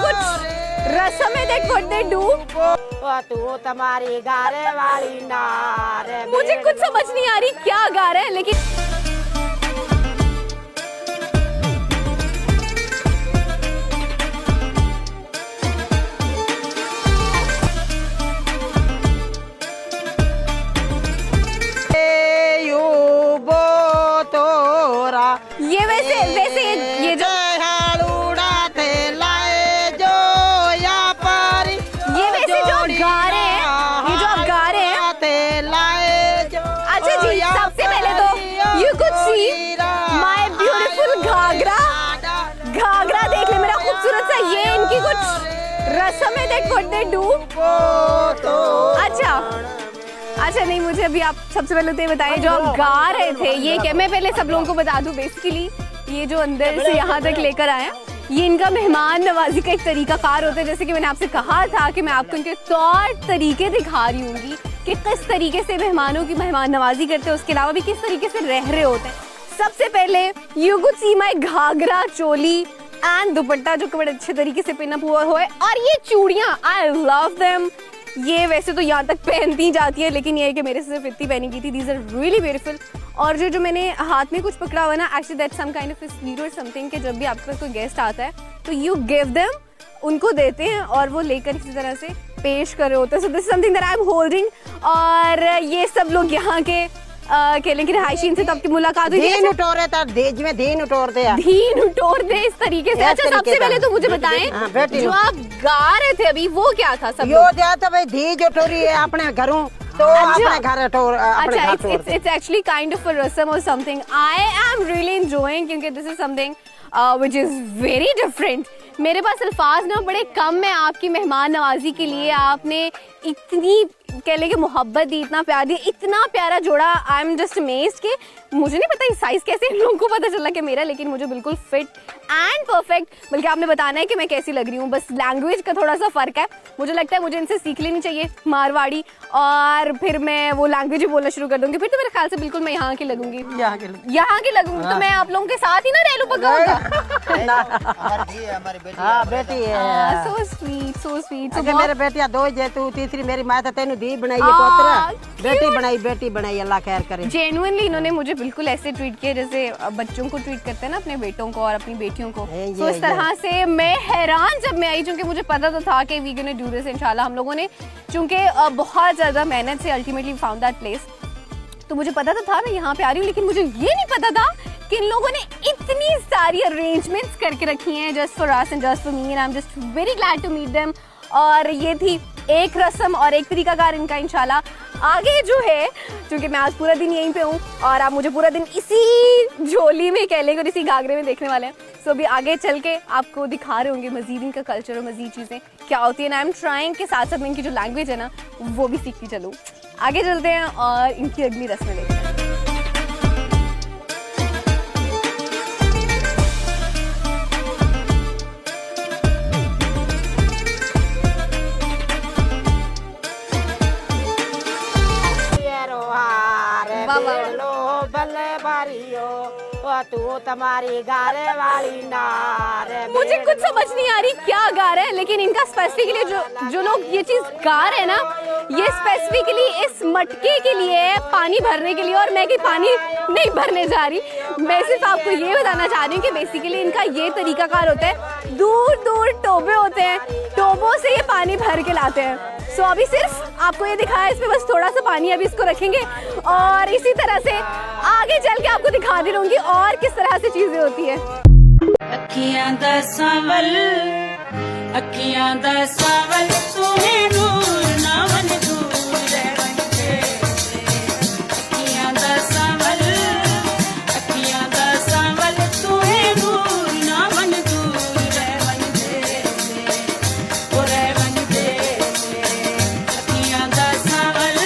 कुछ रस्म है that what they do? तू तुम्हारी गारे वाली नार। मुझे कुछ समझ नहीं आ रही क्या गा रहे हैं, लेकिन ये वैसे ये जो ये वैसे जो गा रहे हैं, ये जो आप गा रहे हैं, अच्छा जी, सबसे पहले तो you could see my beautiful ghagra. घाघरा देख ले मेरा खूबसूरत सा, ये इनकी कुछ रस्म है that what they do? अच्छा नहीं, मुझे अभी आप सबसे पहले तो ये बताइए जो आप गा रहे थे ये क्या। मैं पहले सब लोगों को बता दूं, बेसिकली ये जो अंदर से यहाँ तक लेकर आया, ये इनका मेहमान नवाजी का एक तरीका कार होता है। जैसे कि मैंने आपसे कहा था कि मैं आपको इनके तौर तरीके दिखा रही हूँ कि किस तरीके से मेहमानों की मेहमान नवाजी करते हैं, उसके अलावा भी किस तरीके से रह रहे होते हैं। सबसे पहले you could see my ghagra choli and dupatta जो बड़े अच्छे तरीके से पिन अप हुआ है, और ये चूड़ियां आई लव देम। ये वैसे तो यहाँ तक पहनती जाती है, लेकिन ये है कि मेरे से सिर्फ इतनी पहनी की थी। These are really beautiful. और जो मैंने हाथ में कुछ पकड़ा हुआ ना, actually that's some kind of a sweet or something, कि जब भी आपके पास कोई गेस्ट आता है तो यू गिव देम, उनको देते हैं और वो लेकर इसी तरह से पेश कर रहे होते हैं। So this something that I am holding. और ये सब लोग यहाँ के कहने की रिहायशी, इनसे तो आपकी मुलाकात हुई। धीन उटोरे था, देज में धीन उटोर दे, धीन उटोर दे इस तरीके से। अच्छा सबसे पहले तो मुझे बताएं जो आप गा रहे थे अभी वो क्या था? सब यो जाता भाई धीज उटोरी है अपने घरों, तो अपने घर टोर। अच्छा, it's actually kind of a rasam or something. I am really enjoying क्योंकि this is something which is very different. मेरे पास अल्फाज ना बड़े कम है आपकी मेहमान नवाजी के लिए। आपने इतनी कह लेंगे मोहब्बत दी, इतना प्यार दिया, इतना प्यारा जोड़ा। आई एम जस्ट अमेज्ड कि मुझे नहीं पता साइज कैसे इन लोगों को पता चला कि मेरा, लेकिन मुझे बिल्कुल फिट एंड परफेक्ट। बल्कि आपने बताना है कि मैं कैसी लग रही हूँ, बस लैंग्वेज का थोड़ा सा फर्क है। मुझे लगता है मुझे इनसे सीख लेनी चाहिए मारवाड़ी, और फिर मैं वो लैंग्वेज ही बोलना शुरू कर दूंगी। फिर तो मेरे ख्याल से बिल्कुल मैं यहाँ की लगूंगी, यहाँ की लगूंगी। तो मैं आप लोगों के साथ ही ना रह लूं, पक्का होगा। बेटी है, सो स्वीट सो स्वीट। मेरे बेटियां दो जे, तू तीसरी मेरी माँ तो तेनू दी बनाई है पोतरा, बेटी बनाई अल्लाह खैर करे। जेन्युइनली इन्होंने मुझे बिल्कुल ऐसे ट्रीट किया जैसे बच्चों को ट्रीट करते हैं ना अपने बेटों को और अपनी बेटियों को। तो इस तरह से मैं हैरान जब मैं आई, चूंकि मुझे पता तो था कि वी गोना डू दिस इंशाल्लाह। हम लोगों ने चूंकि बहुत ज्यादा मेहनत से अल्टीमेटली फाउंड दैट प्लेस, तो मुझे पता तो था मैं यहाँ पे आ रही हूँ, लेकिन मुझे ये नहीं पता था कि इन लोगों ने इतनी सारी अरेंजमेंट्स करके रखी हैं just for us and just for me, and I am just very glad to meet them. और ये थी एक रस्म और एक तरीकाकार इनका। इंशाल्लाह आगे जो है, क्योंकि मैं आज पूरा दिन यहीं पे हूँ और आप मुझे पूरा दिन इसी झोली में कह लेंगे और इसी घाघरे में देखने वाले हैं। सो अभी आगे चल के आपको दिखा रहे होंगे मजीद इनका कल्चर और मजीद चीज़ें क्या होती है। आई एम ट्राइंग के साथ साथ में इनकी जो लैंग्वेज है ना वो भी सीखती चलूँ। आगे चलते हैं और इनकी अगली रस्में देखते हैं। तू तुम्हारी गारे वाली नार। मुझे कुछ समझ नहीं आ रही क्या गा रहे हैं, लेकिन इनका स्पेसिफिकली जो लोग ये चीज गा रहे हैं ना, ये स्पेसिफिकली इस मटके के लिए है, पानी भरने के लिए। और मैं कि पानी नहीं भरने जा रही, मैं सिर्फ आपको ये बताना चाह रही हूँ कि बेसिकली इनका ये तरीकाकार होता है। दूर दूर टोबे होते हैं, टोबों से ये पानी भर के लाते हैं। सो अभी सिर्फ आपको ये दिखाया, इसमें बस थोड़ा सा पानी अभी इसको रखेंगे और इसी तरह से आगे चल के आपको दिखा दे रहूंगी और किस तरह से चीजें होती है। अखियां दा सावल, अखियां दा सावल, तुम्हें नूर ना मन दूर रहन दे। अखियां दा सावल, अखियां दा सावल, तुम्हें नूर ना मन दूर रहन दे, ओ रहन दे। अखियां दा सावल,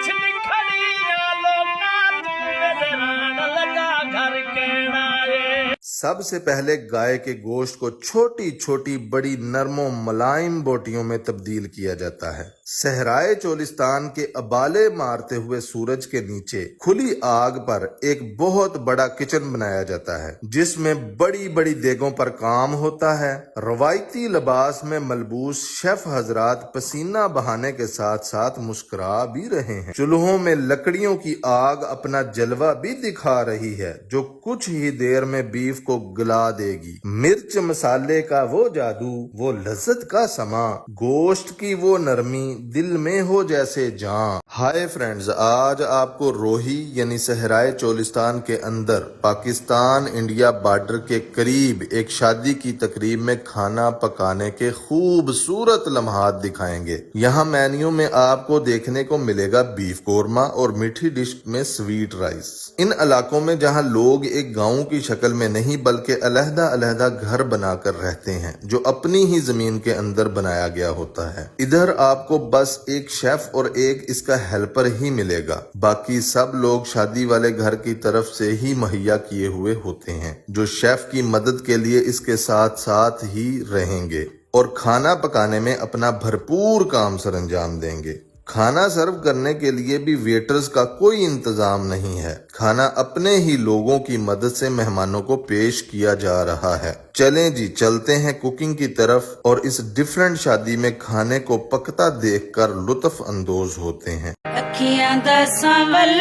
पिछली खड़िया लोका तू नजरान लगा घर केड़ा ए। सबसे पहले गाय के गोश्त को छोटी छोटी बड़ी नरमो मुलायम बोटियों में तब्दील किया जाता है। सहराए चोलिस्तान के अबाले मारते हुए सूरज के नीचे खुली आग पर एक बहुत बड़ा किचन बनाया जाता है, जिसमें बड़ी बड़ी देगों पर काम होता है। रवायती लिबास में मलबूस शेफ हजरात पसीना बहाने के साथ साथ मुस्कुरा भी रहे हैं। चूल्हों में लकड़ियों की आग अपना जलवा भी दिखा रही है, जो कुछ ही देर में बीफ को गला देगी। मिर्च मसाले का वो जादू, वो लज्जत का समा, गोश्त की वो नरमी, दिल में हो जैसे जान। हाय फ्रेंड्स, आज आपको रोही यानी सहराए चोलिस्तान के अंदर पाकिस्तान इंडिया बॉर्डर के करीब एक शादी की तकरीब में खाना पकाने के खूबसूरत लम्हात दिखाएंगे। यहाँ मेन्यू में आपको देखने को मिलेगा बीफ कोरमा और मीठी डिश में स्वीट राइस। इन इलाकों में जहाँ लोग एक गांव की शक्ल में नहीं बल्कि अलहदा अलहदा घर बनाकर रहते हैं, जो अपनी ही जमीन के अंदर बनाया गया होता है। इधर आपको बस एक शेफ और एक इसका हेल्पर ही मिलेगा, बाकी सब लोग शादी वाले घर की तरफ से ही मुहैया किए हुए होते हैं, जो शेफ की मदद के लिए इसके साथ साथ ही रहेंगे और खाना पकाने में अपना भरपूर काम सरंजाम देंगे। खाना सर्व करने के लिए भी वेटर्स का कोई इंतजाम नहीं है। खाना अपने ही लोगों की मदद से मेहमानों को पेश किया जा रहा है। चलें जी, चलते हैं कुकिंग की तरफ और इस डिफरेंट शादी में खाने को पकता देखकर लुत्फ अंदोज होते हैं। अखियां दा सावल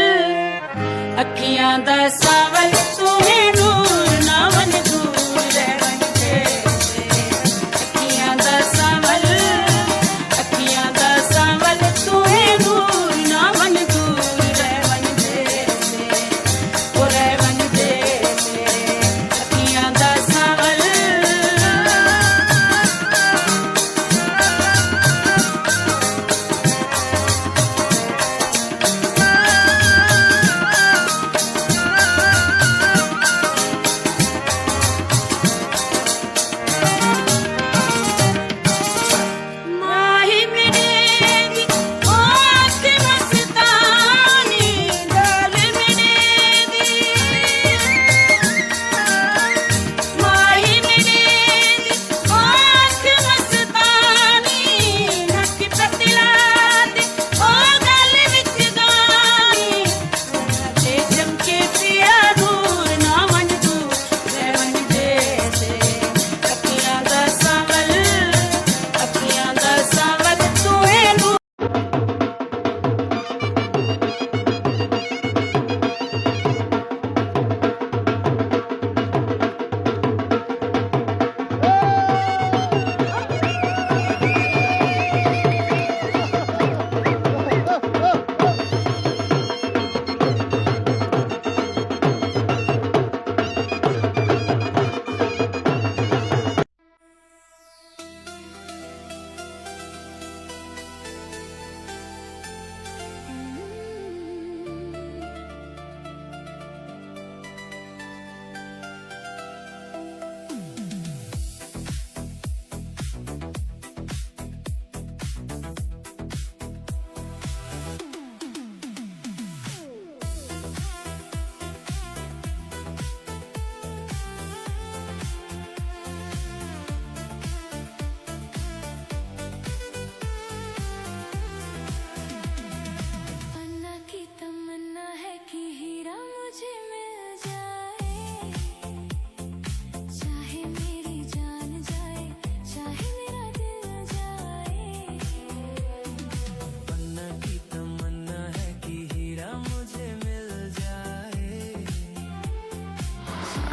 तुम्हें नूर ना मन दूर रहन दे। अखियां दा सावल तुम्हें नूर ना मन दूर रहन दे। ओ रहन दे अखियां दा सावल।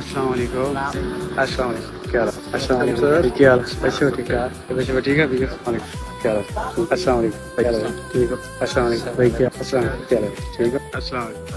अस्सलाम वालेकुम। अस्सलाम वालेकुम। क्या हाल है? अस्सलाम वालेकुम सर। क्या हाल है? अच्छा ठीक है। अच्छा ठीक है भैया। क्या हाल है? अस्सलाम वालेकुम। क्या हाल है? ठीक है। अस्सलाम वालेकुम भाई। क्या अस्सलाम वालेकुम। क्या हाल है? ठीक है। अस्सलाम वालेकुम।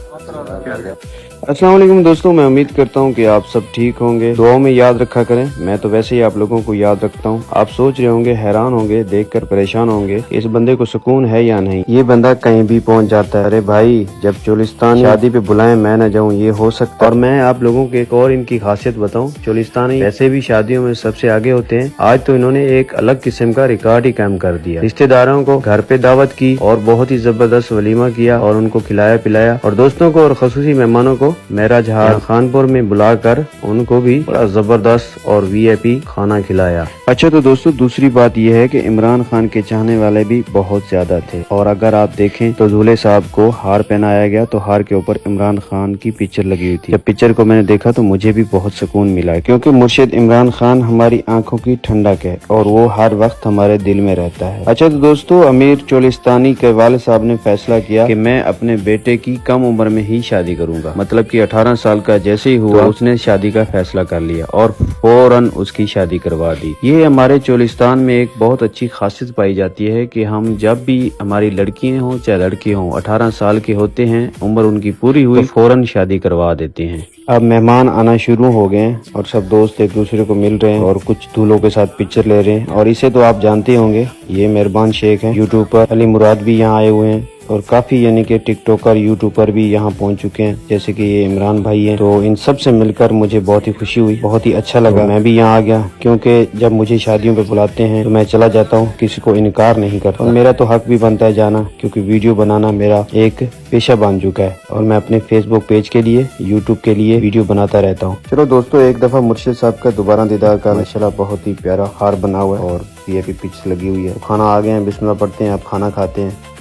क्या हाल है? अस्सलाम वालेकुम दोस्तों, मैं उम्मीद करता हूँ कि आप सब ठीक होंगे। दुआओं में याद रखा करें। मैं तो वैसे ही आप लोगों को याद रखता हूँ। आप सोच रहे होंगे, हैरान होंगे, देखकर परेशान होंगे, इस बंदे को सुकून है या नहीं। ये बंदा कहीं भी पहुँच जाता है। अरे भाई, जब चोलिस्तान शादी पे बुलाएं मैं न जाऊँ, ये हो सकता है। और मैं आप लोगों को एक और इनकी खासियत बताऊँ, चोलिस्तानी वैसे भी शादियों में सबसे आगे होते हैं। आज तो इन्होंने एक अलग किस्म का रिकॉर्ड ही कायम कर कर दिया। रिश्तेदारों को घर पे दावत की और बहुत ही जबरदस्त वलीमा किया और उनको खिलाया पिलाया और दोस्तों को और खसूसी मेहमानों को महराज हाल खानपुर में बुलाकर उनको भी बड़ा जबरदस्त और VIP खाना खिलाया। अच्छा तो दोस्तों दूसरी बात यह है कि इमरान खान के चाहने वाले भी बहुत ज्यादा थे और अगर आप देखें तो दूल्हे साहब को हार पहनाया गया तो हार के ऊपर इमरान खान की पिक्चर लगी हुई थी। जब पिक्चर को मैंने देखा तो मुझे भी बहुत सुकून मिला क्योंकि मुर्शिद इमरान खान हमारी आंखों की ठंडक है और वो हर वक्त हमारे दिल में रहता है। अच्छा तो दोस्तों अमीर चोलिस्तानी के वालिद साहब ने फैसला किया कि मैं अपने बेटे की कम उम्र में ही शादी करूंगा, मतलब कि 18 साल का जैसे ही हुआ तो उसने शादी का फैसला कर लिया और फौरन उसकी शादी करवा दी। ये हमारे चोलिस्तान में एक बहुत अच्छी खासियत पाई जाती है कि हम जब भी हमारी लड़कियां हों चाहे लड़के हों 18 साल के होते हैं, उम्र उनकी पूरी हुई तो फौरन शादी करवा देते हैं। अब मेहमान आना शुरू हो गए हैं और सब दोस्त एक दूसरे को मिल रहे हैं और कुछ दूल्हों के साथ पिक्चर ले रहे हैं और इसे तो आप जानते होंगे, ये मेहरबान शेख हैं, यूट्यूबर। अली मुराद भी यहाँ आए हुए हैं और काफी यानी कि टिकटॉकर यूट्यूबर भी यहाँ पहुँच चुके हैं, जैसे कि ये इमरान भाई हैं। तो इन सब से मिलकर मुझे बहुत ही खुशी हुई, बहुत ही अच्छा लगा। मैं भी यहाँ आ गया क्योंकि जब मुझे शादियों पे बुलाते हैं तो मैं चला जाता हूँ, किसी को इनकार नहीं करता और मेरा तो हक भी बनता है जाना क्योंकि वीडियो बनाना मेरा एक पेशा बन चुका है और मैं अपने फेसबुक पेज के लिए यूट्यूब के लिए वीडियो बनाता रहता हूँ। चलो दोस्तों एक दफा मुर्शिद साहब का दोबारा दीदार का माशाल्लाह बहुत ही प्यारा हार बना हुआ है और VIP पिक्चर लगी हुई है। खाना आ गए हैं, बिस्मिल्लाह पढ़ते हैं, आप खाना खाते हैं।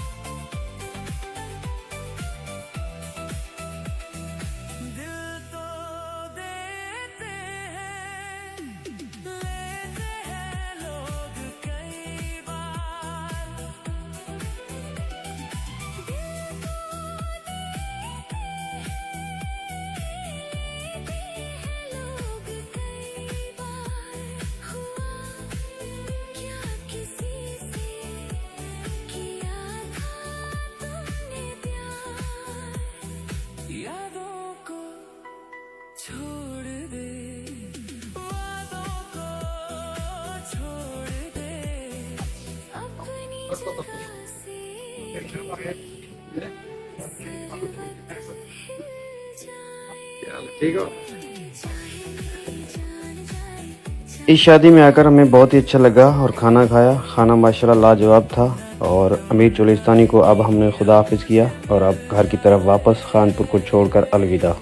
इस शादी में आकर हमें बहुत ही अच्छा लगा और खाना खाया। खाना माशाल्लाह लाजवाब था और अमीर चोलिस्तानी को अब हमने खुदा हाफिज किया और अब घर की तरफ वापस खानपुर को छोड़कर अलविदा।